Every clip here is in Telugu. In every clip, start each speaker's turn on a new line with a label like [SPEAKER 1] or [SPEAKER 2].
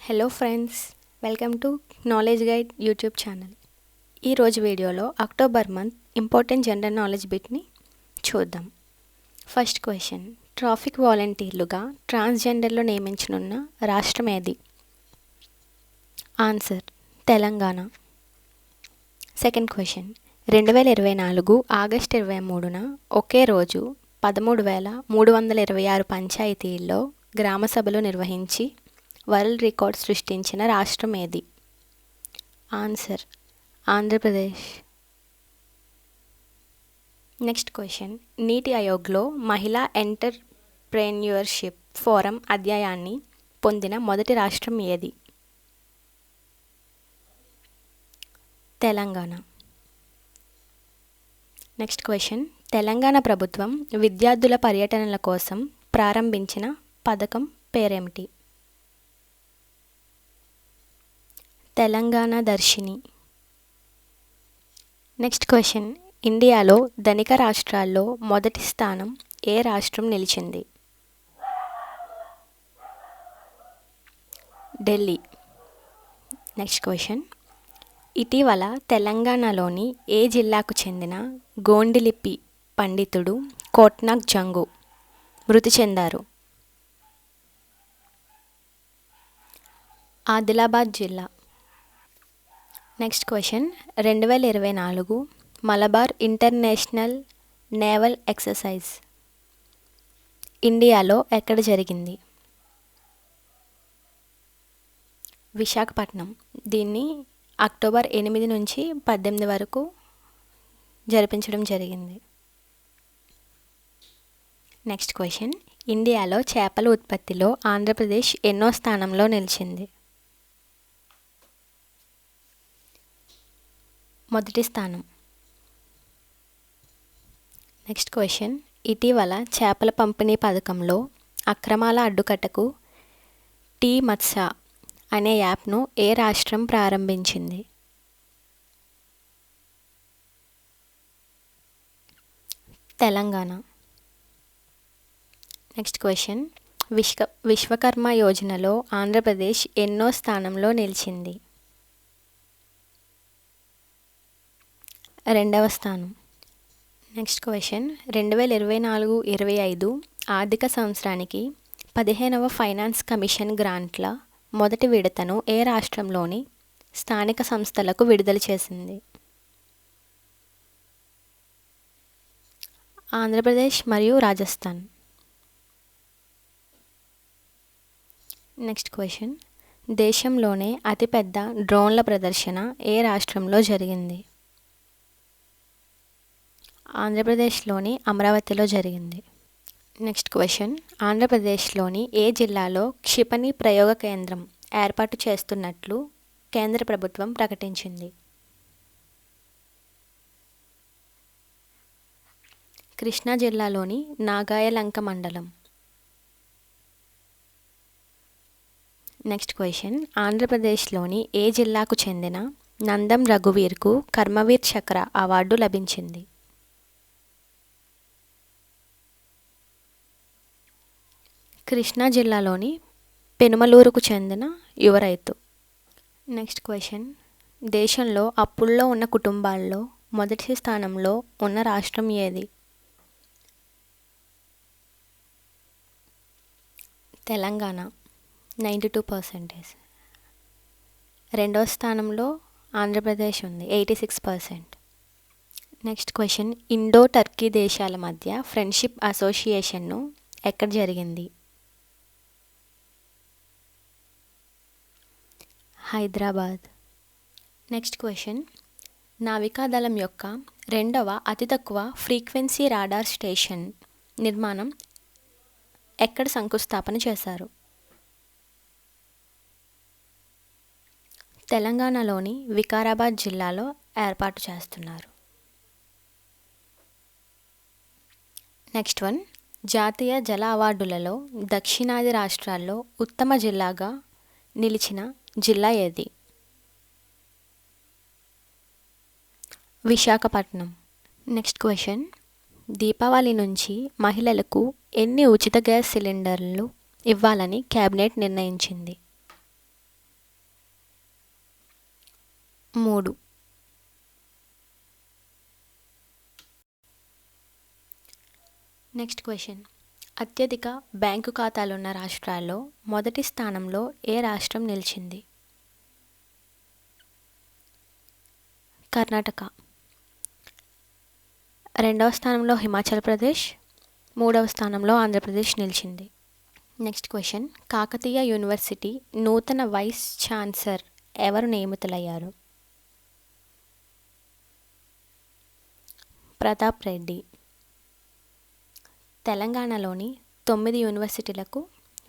[SPEAKER 1] Hello friends, welcome to knowledge guide YouTube channel. ఈరోజు వీడియోలో October month important general knowledge బిట్ని చూద్దాం. ఫస్ట్ క్వశ్చన్, ట్రాఫిక్ వాలంటీర్లుగా ట్రాన్స్జెండర్లో నియమించనున్న రాష్ట్రం ఏది? Answer Telangana. Second question, 2024 August 23న ఒకే రోజు 13,326 పంచాయతీల్లో గ్రామ సభలు నిర్వహించి వరల్డ్ రికార్డ్ సృష్టించిన రాష్ట్రం ఏది? ఆన్సర్ ఆంధ్రప్రదేశ్. నెక్స్ట్ క్వశ్చన్, నీతి ఆయోగ్లో మహిళా ఎంటర్ప్రెన్యూర్షిప్ ఫోరం అధ్యాయాన్ని పొందిన మొదటి రాష్ట్రం ఏది? తెలంగాణ. నెక్స్ట్ క్వశ్చన్, తెలంగాణ ప్రభుత్వం విద్యార్థుల పర్యటనల కోసం ప్రారంభించిన పథకం పేరేమిటి? తెలంగాణ దర్శిని. నెక్స్ట్ క్వశ్చన్, ఇండియాలో ధనిక రాష్ట్రాల్లో మొదటి స్థానం ఏ రాష్ట్రం నిలిచింది? ఢిల్లీ. నెక్స్ట్ క్వశ్చన్, ఇటీవల తెలంగాణలోని ఏ జిల్లాకు చెందిన గోండిలిపి పండితుడు కోట్నాక్ జంగు మృతి చెందారు? ఆదిలాబాద్ జిల్లా. Next question, 2024 Malabar international naval exercise ఇండియాలో ఎక్కడ జరిగింది? విశాఖపట్నం. దీన్ని అక్టోబర్ 8 నుంచి 18 వరకు జరిపించడం జరిగింది. నెక్స్ట్ క్వశ్చన్, ఇండియాలో చేపల ఉత్పత్తిలో ఆంధ్రప్రదేశ్ ఎన్నో స్థానంలో నిలిచింది? మొదటి స్థానం. నెక్స్ట్ క్వశ్చన్, ఇటీవల చేపల పంపిణీ పథకంలో అక్రమాల అడ్డుకట్టకు టీ మత్స్య అనే యాప్ను ఏ రాష్ట్రం ప్రారంభించింది? తెలంగాణ. నెక్స్ట్ క్వశ్చన్, విశ్వకర్మ యోజనలో ఆంధ్రప్రదేశ్ ఎన్నో స్థానంలో నిలిచింది? రెండవ స్థానం. నెక్స్ట్ క్వశ్చన్, 2024-25 ఆర్థిక సంవత్సరానికి 15వ ఫైనాన్స్ కమిషన్ గ్రాంట్ల మొదటి విడతను ఏ రాష్ట్రంలోని స్థానిక సంస్థలకు విడుదల చేసింది? ఆంధ్రప్రదేశ్ మరియు రాజస్థాన్. నెక్స్ట్ క్వశ్చన్, దేశంలోనే అతిపెద్ద డ్రోన్ల ప్రదర్శన ఏ రాష్ట్రంలో జరిగింది? ఆంధ్రప్రదేశ్లోని అమరావతిలో జరిగింది. నెక్స్ట్ క్వశ్చన్, ఆంధ్రప్రదేశ్లోని ఏ జిల్లాలో క్షిపణి ప్రయోగ కేంద్రం ఏర్పాటు చేస్తున్నట్లు కేంద్ర ప్రభుత్వం ప్రకటించింది? కృష్ణా జిల్లాలోని నాగాయలంక మండలం. నెక్స్ట్ క్వశ్చన్, ఆంధ్రప్రదేశ్లోని ఏ జిల్లాకు చెందిన నందం రఘువీర్కు కర్మవీర్ చక్ర అవార్డు లభించింది? కృష్ణా జిల్లాలోని పెనుమలూరుకు చెందిన యువ రైతు. నెక్స్ట్ క్వశ్చన్, దేశంలో అప్పుల్లో ఉన్న కుటుంబాల్లో మొదటి స్థానంలో ఉన్న రాష్ట్రం ఏది? తెలంగాణ 92%. రెండవ స్థానంలో ఆంధ్రప్రదేశ్ ఉంది 86%. నెక్స్ట్ క్వశ్చన్, ఇండో టర్కీ దేశాల మధ్య ఫ్రెండ్షిప్ అసోసియేషన్ను ఎక్కడ జరిగింది? హైదరాబాద్. నెక్స్ట్ క్వశ్చన్, నావికాదళం యొక్క రెండవ అతి తక్కువ ఫ్రీక్వెన్సీ రాడార్ స్టేషన్ నిర్మాణం ఎక్కడ శంకుస్థాపన చేశారు? తెలంగాణలోని వికారాబాద్ జిల్లాలో ఏర్పాటు చేస్తున్నారు. నెక్స్ట్ వన్, జాతీయ జల అవార్డులలో దక్షిణాది రాష్ట్రాల్లో ఉత్తమ జిల్లాగా నిలిచిన జిల్లా ఏది? విశాఖపట్నం. నెక్స్ట్ క్వశ్చన్, దీపావళి నుంచి మహిళలకు ఎన్ని ఉచిత గ్యాస్ సిలిండర్లు ఇవ్వాలని కేబినెట్ నిర్ణయించింది? 3. Next question. అత్యధిక బ్యాంకు ఖాతాలున్న రాష్ట్రాల్లో మొదటి స్థానంలో ఏ రాష్ట్రం నిలిచింది? కర్ణాటక. రెండవ స్థానంలో హిమాచల్ ప్రదేశ్, మూడవ స్థానంలో ఆంధ్రప్రదేశ్ నిలిచింది. Next question. కాకతీయ యూనివర్సిటీ నూతన వైస్ ఛాన్సలర్ ఎవరు నియమితులయ్యారు? ప్రతాప్ రెడ్డి. తెలంగాణలోని 9 యూనివర్సిటీలకు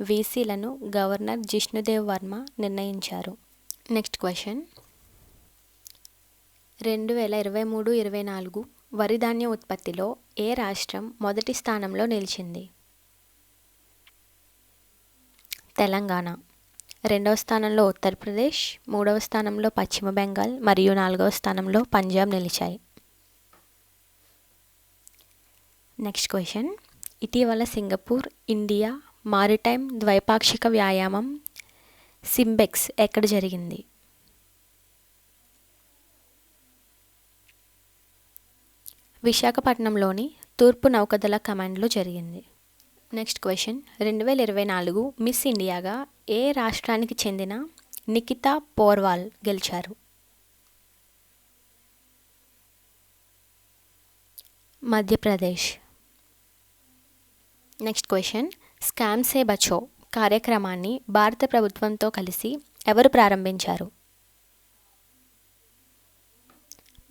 [SPEAKER 1] వీసీలను గవర్నర్ జిష్ణుదేవ్ వర్మ నిర్ణయించారు. Next question. 2023-24 వరి ధాన్యం ఉత్పత్తిలో ఏ రాష్ట్రం మొదటి స్థానంలో నిలిచింది? తెలంగాణ. రెండవ స్థానంలో ఉత్తరప్రదేశ్, మూడవ స్థానంలో పశ్చిమ బెంగాల్ మరియు 4వ స్థానంలో పంజాబ్ నిలిచాయి. Next question. ఇటీవల సింగపూర్ ఇండియా మారిటైమ్ ద్వైపాక్షిక వ్యాయామం సింబెక్స్ ఎక్కడ జరిగింది? విశాఖపట్నంలోని తూర్పు నౌకాదళ కమాండ్లో జరిగింది. Next question. 2024 మిస్ ఇండియాగా ఏ రాష్ట్రానికి చెందిన నిఖితా పోర్వాల్ గెలిచారు? Madhya Pradesh. Next question. Scam se Bacho కార్యక్రమాన్ని భారత ప్రభుత్వంతో కలిసి ఎవరు ప్రారంభించారు?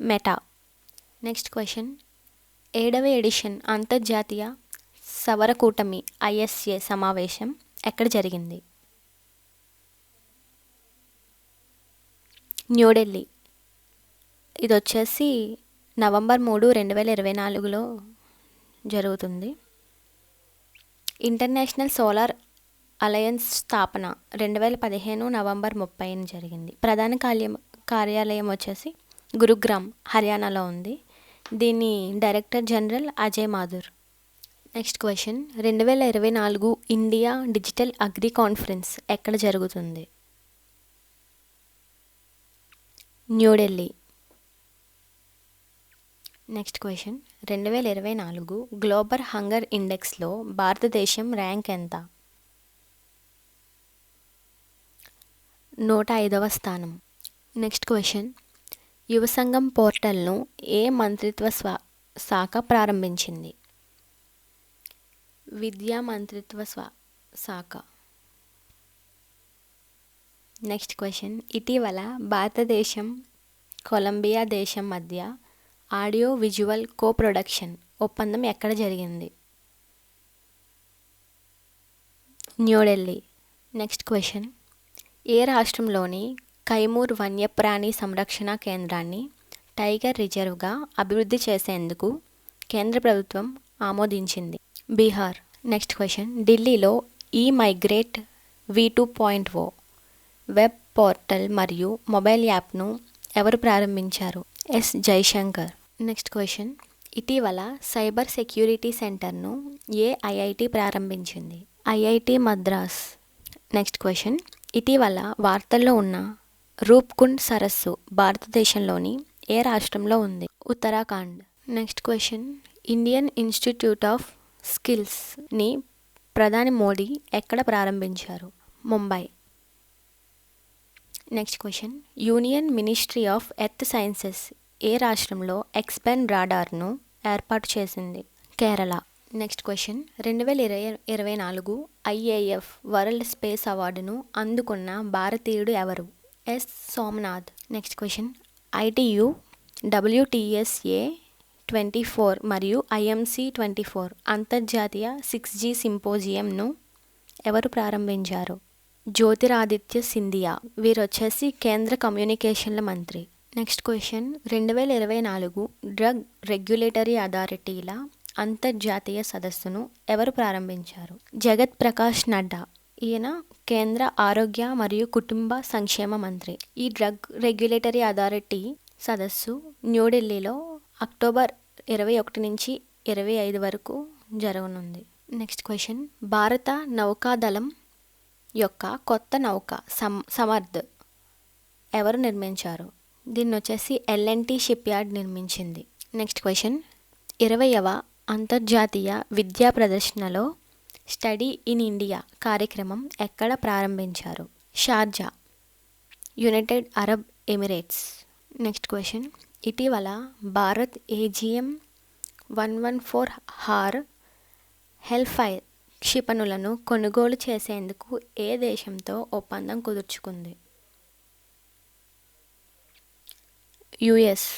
[SPEAKER 1] మెటా. Next question. 7వ ఎడిషన్ అంతర్జాతీయ సౌర కూటమి ISA సమావేశం ఎక్కడ జరిగింది? న్యూఢిల్లీ. ఇది వచ్చేసి నవంబర్ 3, 2024లో జరుగుతుంది. ఇంటర్నేషనల్ సోలార్ అలయన్స్ స్థాపన 2015 నవంబర్ 30 జరిగింది. ప్రధాన కార్యాలయం వచ్చేసి గురుగ్రామ్, హర్యానాలో ఉంది. దీని director general Ajay Mathur. Next question. 2024 India digital agri conference ఎక్కడ జరుగుతుంది? New Delhi. Next question. 2024 global hunger ఇండెక్స్లో భారతదేశం ర్యాంక్ ఎంత? 105వ స్థానం. Next question. యువ సంఘం పోర్టల్ను ఏ మంత్రిత్వ శాఖ ప్రారంభించింది? విద్యా మంత్రిత్వ శాఖ. Next question. ఇటీవల భారతదేశం కొలంబియా దేశం మధ్య ఆడియో విజువల్ కోప్రొడక్షన్ ఒప్పందం ఎక్కడ జరిగింది? న్యూఢిల్లీ. Next question. ఏ రాష్ట్రంలోని కైమూర్ వన్యప్రాణి సంరక్షణ కేంద్రాన్ని టైగర్ రిజర్వ్గా అభివృద్ధి చేసేందుకు కేంద్ర ప్రభుత్వం ఆమోదించింది? బీహార్. Next question. ఢిల్లీలో మైగ్రేట్ V2.0 వెబ్ పోర్టల్ మరియు మొబైల్ యాప్ను ఎవరు ప్రారంభించారు? ఎస్ జైశంకర్. Next question. ఇటీవల సైబర్ సెక్యూరిటీ సెంటర్ను ఏ IIT ప్రారంభించింది? IIT మద్రాస్. Next question. ఇటీవల వార్తల్లో ఉన్న రూప్కుండ్ సరస్సు భారతదేశంలోని ఏ రాష్ట్రంలో ఉంది? Uttarakhand. Next question. Indian institute of స్కిల్స్ని ప్రధాని మోడీ ఎక్కడ ప్రారంభించారు? Mumbai. Next question. Union ministry of earth sciences ఏ రాష్ట్రంలో ఎక్స్పెండ్ రాడార్ను ఏర్పాటు చేసింది? Kerala. Next question. 2024 IAF world space అవార్డును అందుకున్న భారతీయుడు ఎవరు? S Somanath. Next question. ITU WTSA 24 మరియు IMC 24 అంతర్జాతీయ 6G సింపోజియంను ఎవరు ప్రారంభించారు? జ్యోతిరాదిత్య సింధియా. వీరు వచ్చేసి కేంద్ర కమ్యూనికేషన్ల మంత్రి. Next question. 2024 డ్రగ్ రెగ్యులేటరీ అథారిటీల అంతర్జాతీయ సదస్సును ఎవరు ప్రారంభించారు? జగత్ ప్రకాష్ నడ్డా. ఈయన కేంద్ర ఆరోగ్య మరియు కుటుంబ సంక్షేమ మంత్రి. ఈ డ్రగ్ రెగ్యులేటరీ అథారిటీ సదస్సు న్యూఢిల్లీలో అక్టోబర్ 21 నుంచి 25 వరకు జరగనుంది. Next question. భారత నౌకాదళం యొక్క కొత్త నౌక సమర్థ్ ఎవరు నిర్మించారు? దీన్ని వచ్చేసి ఎల్ఎన్టీ షిప్ యార్డ్ నిర్మించింది. నెక్స్ట్ క్వశ్చన్, 20వ అంతర్జాతీయ విద్యా ప్రదర్శనలో స్టడీ ఇన్ ఇండియా కార్యక్రమం ఎక్కడ ప్రారంభించారు? Sharjah, United Arab Emirates. Next question, ఇటీవల భారత్ ఏజిఎం 114 హార్ హెల్ఫైర్ క్షిపణులను కొనుగోలు చేసేందుకు ఏ దేశంతో ఒప్పందం కుదుర్చుకుంది? యుఎస్.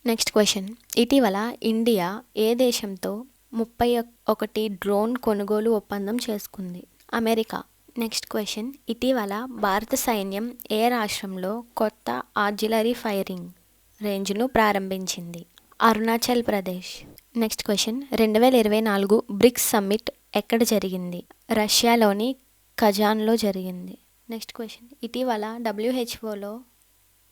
[SPEAKER 1] నెక్స్ట్ క్వశ్చన్, ఇటీవల ఇండియా ఏ దేశంతో 31 డ్రోన్ కొనుగోలు ఒప్పందం చేసుకుంది? అమెరికా. నెక్స్ట్ క్వశ్చన్, ఇటీవల భారత సైన్యం ఏ రాష్ట్రంలో కొత్త ఆర్టిలరీ ఫైరింగ్ రేంజ్ను ప్రారంభించింది? Arunachal Pradesh. Next question, 2024 bricks summit ఎక్కడ జరిగింది? రష్యాలోని కజాన్లో జరిగింది. నెక్స్ట్ క్వశ్చన్, ఇటీవల WHOలో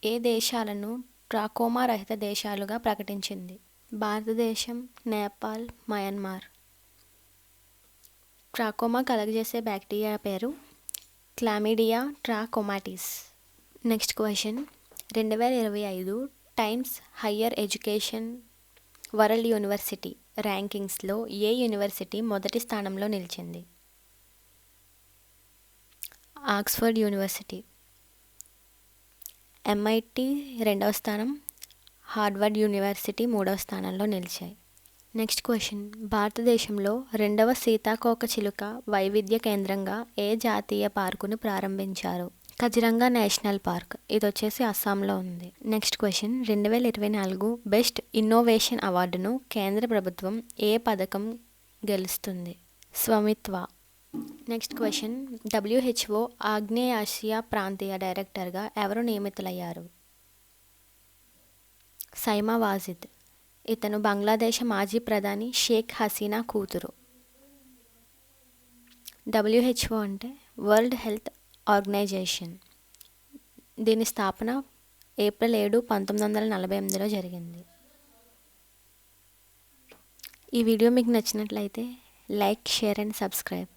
[SPEAKER 1] ఏ దేశాలను ట్రాకోమా రహిత దేశాలుగా ప్రకటించింది? భారతదేశం, నేపాల్, మయన్మార్. ట్రాకోమా కలుగజేసే బ్యాక్టీరియా పేరు chlamydia trachomatis. Next question, 2025 Times higher education world university ర్యాంకింగ్స్లో ఏ యూనివర్సిటీ మొదటి స్థానంలో నిలిచింది? Oxford university. MIT 2వ స్థానం, హార్వర్డ్ యూనివర్సిటీ 3వ స్థానంలో నిలిచాయి. నెక్స్ట్ క్వశ్చన్, భారతదేశంలో 2వ సీతాకోక చిలుక వైవిధ్య కేంద్రంగా ఏ జాతీయ పార్కును ప్రారంభించారు? Kaziranga national park. ఇది వచ్చేసి అస్సాంలో ఉంది. నెక్స్ట్ క్వశ్చన్, 2024 బెస్ట్ ఇన్నోవేషన్ అవార్డును కేంద్ర ప్రభుత్వం ఏ పథకం గెలుస్తుంది? స్వమిత్వ. నెక్స్ట్ క్వశ్చన్, WHO ఆగ్నేయాసియా ప్రాంతీయ డైరెక్టర్గా ఎవరు నియమితులయ్యారు? సైమా వాజిద్. ఇతను బంగ్లాదేశ్ మాజీ ప్రధాని షేక్ హసీనా కూతురు. WHO అంటే వరల్డ్ హెల్త్ ఆర్గనైజేషన్. దీని స్థాపన ఏప్రిల్ 7, 1948లో జరిగింది. ఈ వీడియో మీకు నచ్చినట్లయితే లైక్, షేర్ అండ్ సబ్స్క్రైబ్.